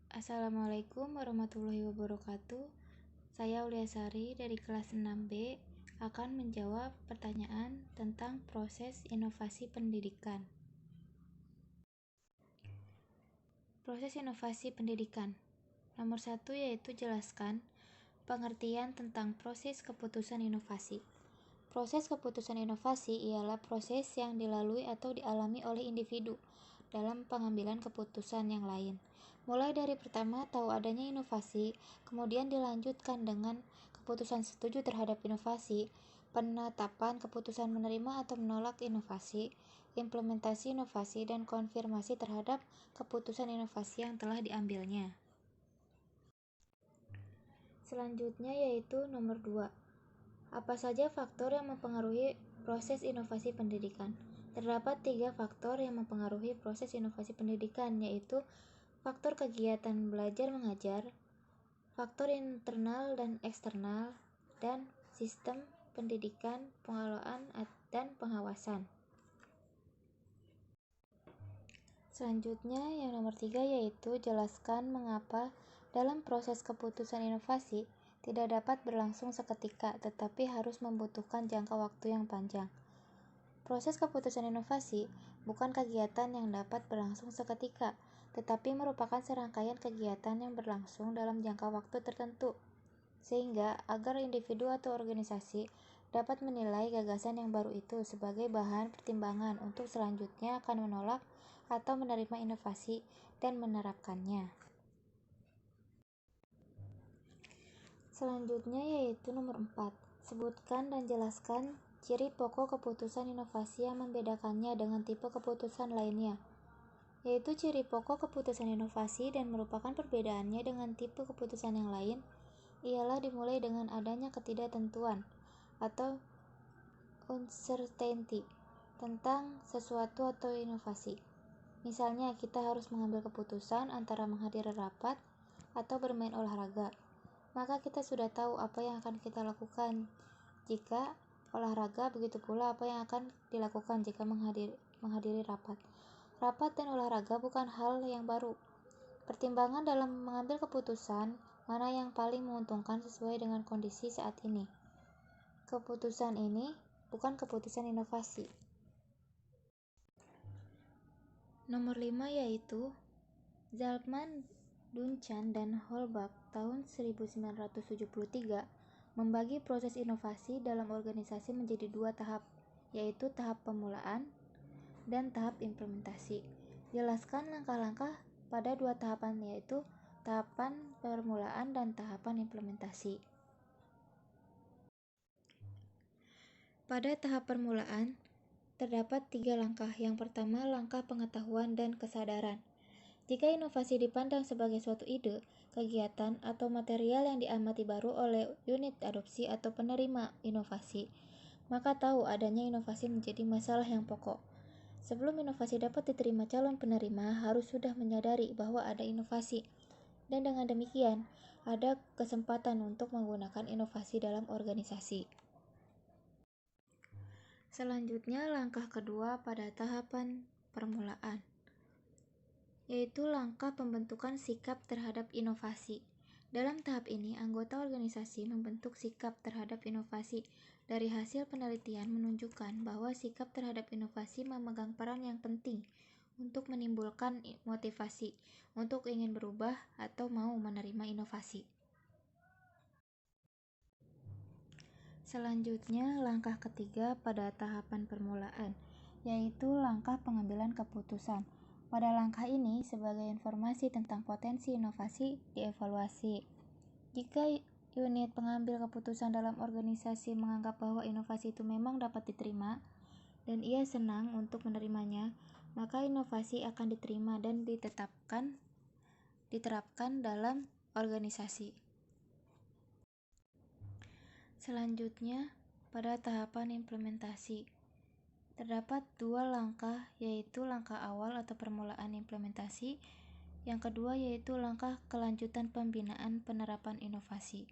Assalamualaikum warahmatullahi wabarakatuh. Saya Uliasari dari kelas 6B akan menjawab pertanyaan tentang proses inovasi pendidikan. Proses inovasi pendidikan. Nomor 1 yaitu jelaskan pengertian tentang proses keputusan inovasi. Proses keputusan inovasi ialah proses yang dilalui atau dialami oleh individu dalam pengambilan keputusan yang lain. Mulai dari pertama tahu adanya inovasi, kemudian dilanjutkan dengan keputusan setuju terhadap inovasi, penetapan keputusan menerima atau menolak inovasi, implementasi inovasi, dan konfirmasi terhadap keputusan inovasi yang telah diambilnya. Selanjutnya yaitu nomor 2. Apa saja faktor yang mempengaruhi proses inovasi pendidikan? Terdapat 3 faktor yang mempengaruhi proses inovasi pendidikan, yaitu faktor kegiatan belajar mengajar, faktor internal dan eksternal, dan sistem pendidikan, pengelolaan, dan pengawasan. Selanjutnya yang nomor 3 yaitu jelaskan mengapa dalam proses keputusan inovasi tidak dapat berlangsung seketika, tetapi harus membutuhkan jangka waktu yang panjang. Proses keputusan inovasi bukan kegiatan yang dapat berlangsung seketika, tetapi merupakan serangkaian kegiatan yang berlangsung dalam jangka waktu tertentu, sehingga agar individu atau organisasi dapat menilai gagasan yang baru itu sebagai bahan pertimbangan untuk selanjutnya akan menolak atau menerima inovasi dan menerapkannya. Selanjutnya yaitu nomor 4. Sebutkan dan jelaskan ciri pokok keputusan inovasi yang membedakannya dengan tipe keputusan lainnya. Yaitu ciri pokok keputusan inovasi dan merupakan perbedaannya dengan tipe keputusan yang lain ialah dimulai dengan adanya ketidaktentuan atau uncertainty tentang sesuatu atau inovasi. Misalnya, kita harus mengambil keputusan antara menghadiri rapat atau bermain olahraga. Maka kita sudah tahu apa yang akan kita lakukan jika olahraga, begitu pula apa yang akan dilakukan jika menghadiri rapat. Rapat dan olahraga bukan hal yang baru. Pertimbangan dalam mengambil keputusan mana yang paling menguntungkan sesuai dengan kondisi saat ini. Keputusan ini bukan keputusan inovasi. Nomor 5 yaitu Zalman, Dunchan, dan Holbach tahun 1973 membagi proses inovasi dalam organisasi menjadi 2 tahap, yaitu tahap pemulaan dan tahap implementasi. Jelaskan langkah-langkah pada 2 tahapan, yaitu tahapan permulaan dan tahapan implementasi. Pada tahap permulaan, terdapat 3 langkah. Yang pertama, langkah pengetahuan dan kesadaran. Jika inovasi dipandang sebagai suatu ide, kegiatan, atau material yang diamati baru oleh unit adopsi atau penerima inovasi, maka tahu adanya inovasi menjadi masalah yang pokok. Sebelum inovasi dapat diterima calon penerima, harus sudah menyadari bahwa ada inovasi, dan dengan demikian, ada kesempatan untuk menggunakan inovasi dalam organisasi. Selanjutnya, langkah kedua pada tahapan permulaan, yaitu langkah pembentukan sikap terhadap inovasi. Dalam tahap ini, anggota organisasi membentuk sikap terhadap inovasi. Dari hasil penelitian menunjukkan bahwa sikap terhadap inovasi memegang peran yang penting untuk menimbulkan motivasi untuk ingin berubah atau mau menerima inovasi. Selanjutnya, langkah ketiga pada tahapan permulaan, yaitu langkah pengambilan keputusan. Pada langkah ini, sebagai informasi tentang potensi inovasi dievaluasi. Jika unit pengambil keputusan dalam organisasi menganggap bahwa inovasi itu memang dapat diterima, dan ia senang untuk menerimanya, maka inovasi akan diterima dan diterapkan dalam organisasi. Selanjutnya, pada tahapan implementasi, terdapat 2 langkah, yaitu langkah awal atau permulaan implementasi. Yang kedua yaitu langkah kelanjutan pembinaan penerapan inovasi.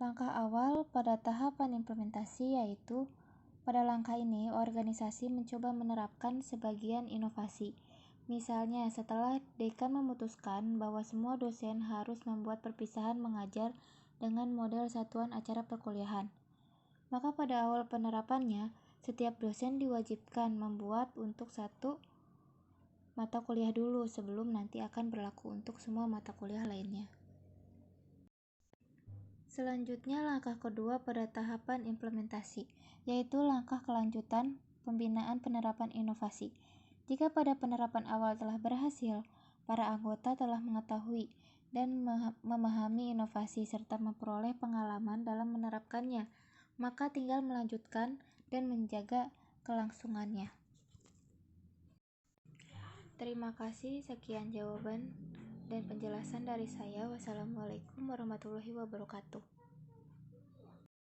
Langkah awal pada tahapan implementasi yaitu pada langkah ini organisasi mencoba menerapkan sebagian inovasi. Misalnya, setelah dekan memutuskan bahwa semua dosen harus membuat perpisahan mengajar dengan model satuan acara perkuliahan, maka pada awal penerapannya, setiap dosen diwajibkan membuat untuk satu mata kuliah dulu sebelum nanti akan berlaku untuk semua mata kuliah lainnya. Selanjutnya, langkah kedua pada tahapan implementasi, yaitu langkah kelanjutan pembinaan penerapan inovasi. Jika pada penerapan awal telah berhasil, para anggota telah mengetahui dan memahami inovasi serta memperoleh pengalaman dalam menerapkannya, maka tinggal melanjutkan dan menjaga kelangsungannya. Terima kasih, sekian jawaban dan penjelasan dari saya. Wassalamualaikum warahmatullahi wabarakatuh.